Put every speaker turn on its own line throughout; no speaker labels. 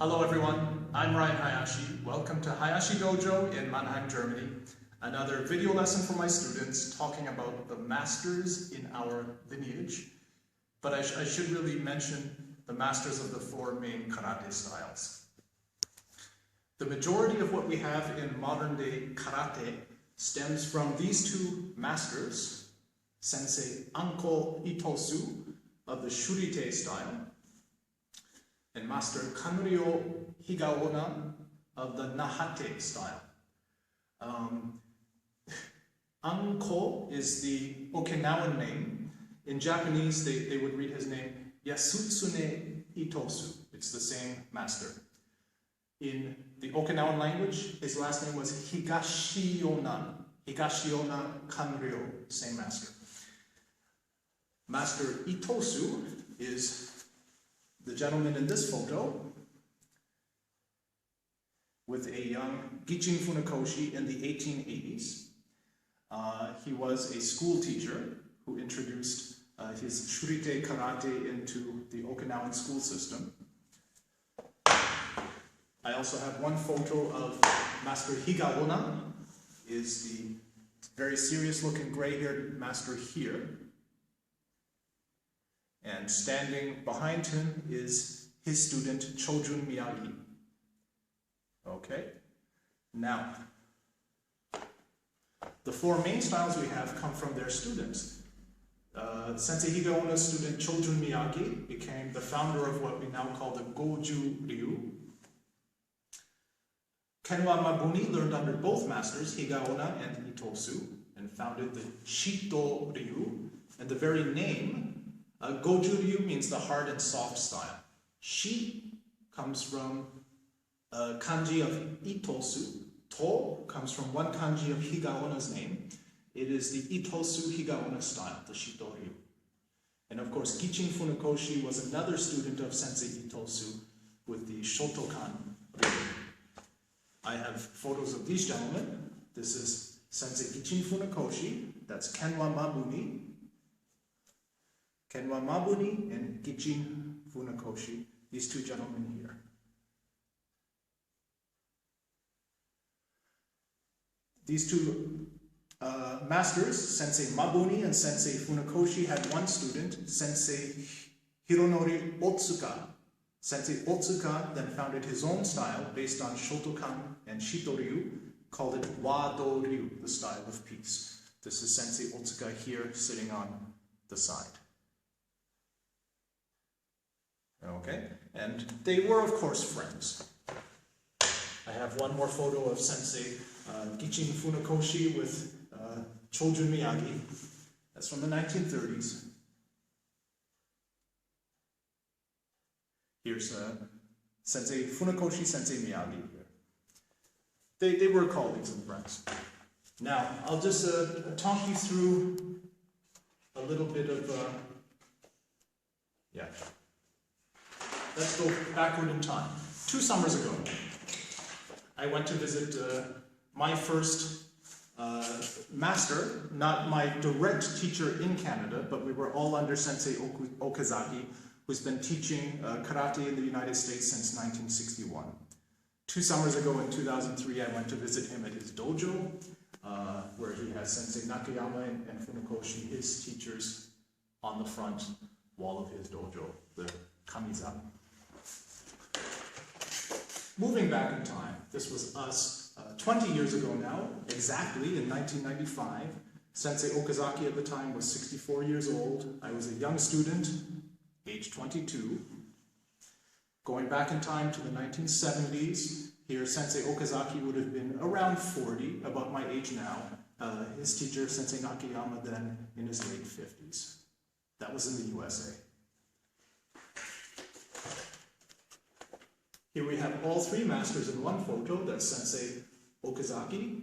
Hello everyone, I'm Ryan Hayashi. Welcome to Hayashi Dojo in Mannheim, Germany. Another video lesson for my students talking about the masters in our lineage. But I should really mention the masters of the four main karate styles. The majority of what we have in modern day karate stems from these two masters, Sensei Anko Itosu of the Shurite style, and Master Kanryo Higaonna of the Nahate style. Anko is the Okinawan name. In Japanese, they would read his name Yasutsune Itosu. It's the same master. In the Okinawan language, his last name was Higashionna Kanryo, same master. Master Itosu is the gentleman in this photo with a young Gichin Funakoshi in the 1880s. He was a school teacher who introduced his Shurite karate into the Okinawan school system. I also have one photo of Master Higaonna, is the very serious looking gray-haired master here. And standing behind him is his student Chojun Miyagi. Okay, now the four main styles we have come from their students. Sensei Higaonna's student Chojun Miyagi became the founder of what we now call the Goju Ryu. Kenwa Mabuni learned under both masters, Higaonna and Itosu, and founded the Shito Ryu. And the very name, Goju Ryu, means the hard and soft style. Shi comes from kanji of Itosu. To comes from one kanji of Higaonna's name. It is the Itosu Higaonna style, the Shito Ryu. And of course, Gichin Funakoshi was another student of Sensei Itosu with the Shotokan Ryu. I have photos of these gentlemen. This is Sensei Gichin Funakoshi, that's Kenwa Mabuni. Kenwa Mabuni and Gichin Funakoshi, these two gentlemen here. These two masters, Sensei Mabuni and Sensei Funakoshi, had one student, Sensei Hironori Otsuka. Sensei Otsuka then founded his own style based on Shotokan and Shito-ryu, called it Wado-ryu, the style of peace. This is Sensei Otsuka here sitting on the side. Okay, and they were of course friends. I have one more photo of Sensei Gichin Funakoshi with Chojun Miyagi. That's from the 1930s. Here's Sensei Funakoshi, Sensei Miyagi here. They were colleagues and friends. Now, I'll just talk you through a little bit of, Let's go backward in time. 2 summers ago, I went to visit my first master, not my direct teacher in Canada, but we were all under Sensei Okazaki, who's been teaching karate in the United States since 1961. 2 summers ago in 2003, I went to visit him at his dojo, where he has Sensei Nakayama and Funakoshi, his teachers, on the front wall of his dojo, the Kamizan. Moving back in time, this was us 20 years ago now, exactly in 1995. Sensei Okazaki at the time was 64 years old. I was a young student, age 22. Going back in time to the 1970s, here Sensei Okazaki would have been around 40, about my age now. His teacher, Sensei Nakayama, then in his late 50s. That was in the USA. Here we have all 3 masters in one photo. That's Sensei Okazaki.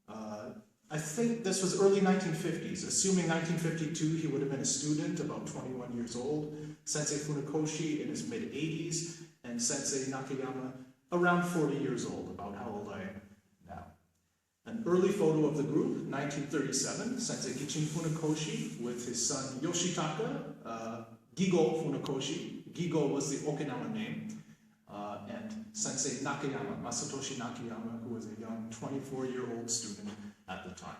I think this was early 1950s. Assuming 1952, he would have been a student, about 21 years old. Sensei Funakoshi in his mid-80s, and Sensei Nakayama around 40 years old, about how old I am now. An early photo of the group, 1937, Sensei Gichin Funakoshi with his son Yoshitaka, Gigo Funakoshi. Gigo was the Okinawan name. and Sensei Nakayama, Masatoshi Nakayama, who was a young 24-year-old student at the time.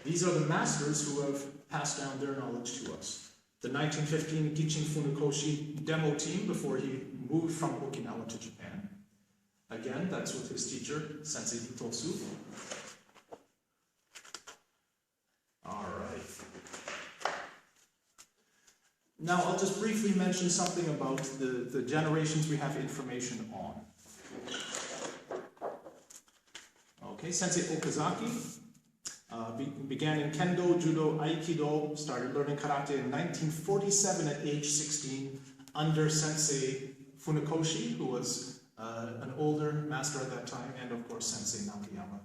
These are the masters who have passed down their knowledge to us. The 1915 Gichin Funakoshi demo team before he moved from Okinawa to Japan. Again, that's with his teacher, Sensei Hitosu. All right. Now, I'll just briefly mention something about the generations we have information on. Okay, Sensei Okazaki began in Kendo, Judo, Aikido, started learning karate in 1947 at age 16 under Sensei Funakoshi, who was an older master at that time, and of course Sensei Nakayama.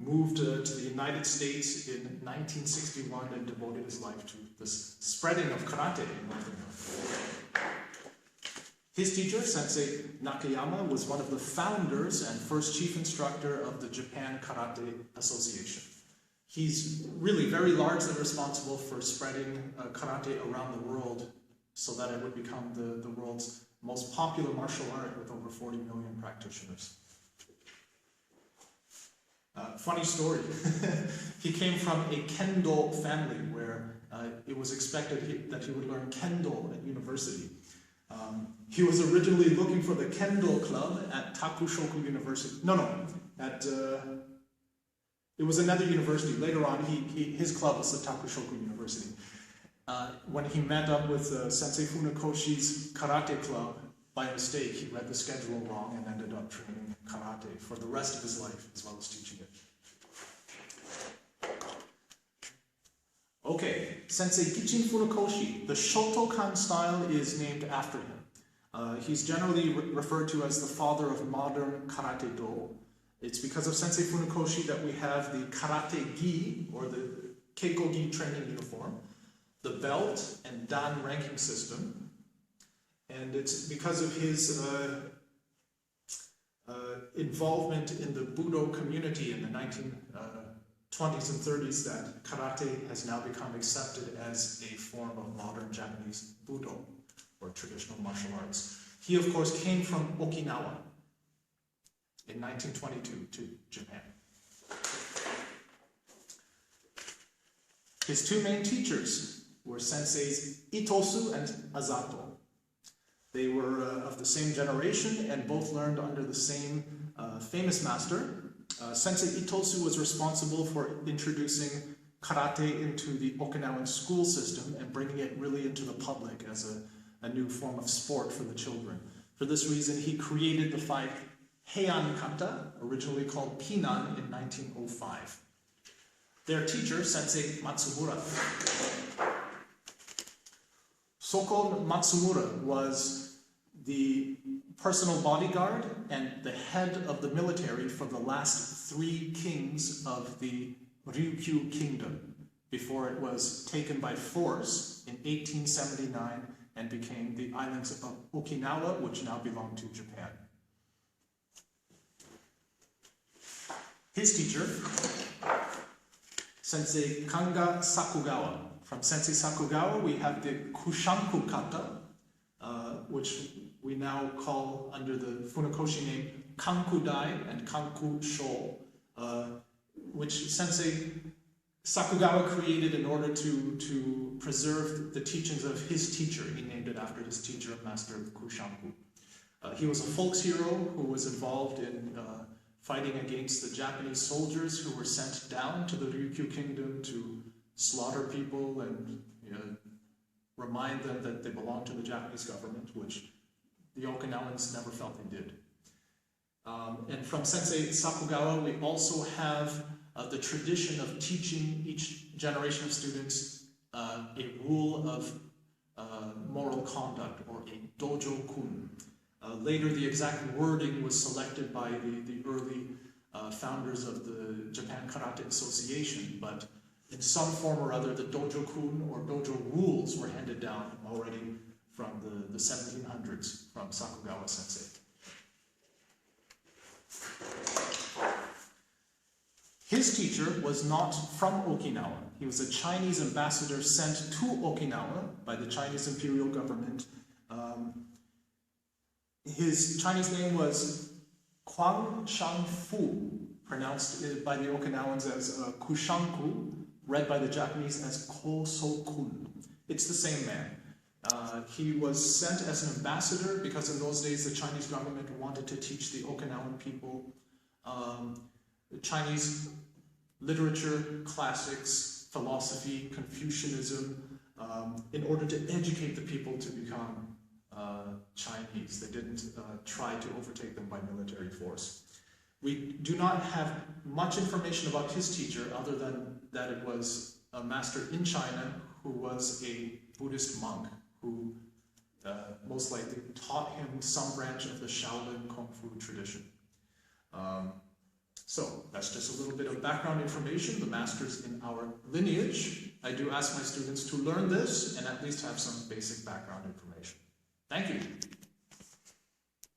Moved to the United States in 1961 and devoted his life to the spreading of karate in North America. His teacher, Sensei Nakayama, was one of the founders and first chief instructor of the Japan Karate Association. He's really very largely responsible for spreading karate around the world so that it would become the world's most popular martial art with over 40 million practitioners. Funny story, he came from a Kendo family where it was expected that he would learn Kendo at university. He was originally looking for the Kendo club at Takushoku University. It was another university. Later on, his club was the Takushoku University. When he met up with Sensei Funakoshi's karate club, by mistake, he read the schedule wrong and ended up training karate for the rest of his life, as well as teaching it. Okay, Sensei Gichin Funakoshi. The Shotokan style is named after him. He's generally referred to as the father of modern karate do. It's because of Sensei Funakoshi that we have the karate gi, or the keiko gi training uniform, the belt and dan ranking system, and it's because of his involvement in the Budo community in the 1920s and 30s that karate has now become accepted as a form of modern Japanese Budo, or traditional martial arts. He, of course, came from Okinawa in 1922 to Japan. His two main teachers were Senseis Itosu and Azato. They were of the same generation and both learned under the same famous master. Sensei Itosu was responsible for introducing karate into the Okinawan school system and bringing it really into the public as a new form of sport for the children. For this reason, he created the 5 Heian kata, originally called Pinan, in 1905. Their teacher, Sensei Matsumura. Sokon Matsumura was the personal bodyguard and the head of the military for the last 3 kings of the Ryukyu Kingdom, before it was taken by force in 1879 and became the islands of Okinawa, which now belong to Japan. His teacher, Sensei Kanga Sakugawa. From Sensei Sakugawa, we have the Kushanku kata, which we now call under the Funakoshi name Kankudai and Kanku Sho, which Sensei Sakugawa created in order to preserve the teachings of his teacher. He named it after his teacher, Master Kushanku. He was a folks hero who was involved in fighting against the Japanese soldiers who were sent down to the Ryukyu Kingdom to slaughter people and remind them that they belonged to the Japanese government, which the Okinawans never felt they did. And from Sensei Sakugawa, we also have the tradition of teaching each generation of students a rule of moral conduct, or a dojo-kun. Later, the exact wording was selected by the early founders of the Japan Karate Association, but in some form or other, the dojo-kun or dojo rules were handed down already from the 1700s from Sakugawa Sensei. His teacher was not from Okinawa. He was a Chinese ambassador sent to Okinawa by the Chinese imperial government His Chinese name was Huang Shangfu, pronounced by the Okinawans as Kushanku, read by the Japanese as Kosokun. It's the same man. He was sent as an ambassador because in those days the Chinese government wanted to teach the Okinawan people Chinese literature, classics, philosophy, Confucianism, in order to educate the people to become Chinese. They didn't try to overtake them by military force. We do not have much information about his teacher other than that it was a master in China who was a Buddhist monk who most likely taught him some branch of the Shaolin Kung Fu tradition. So that's just a little bit of background information, the masters in our lineage. I do ask my students to learn this and at least have some basic background information. Thank you.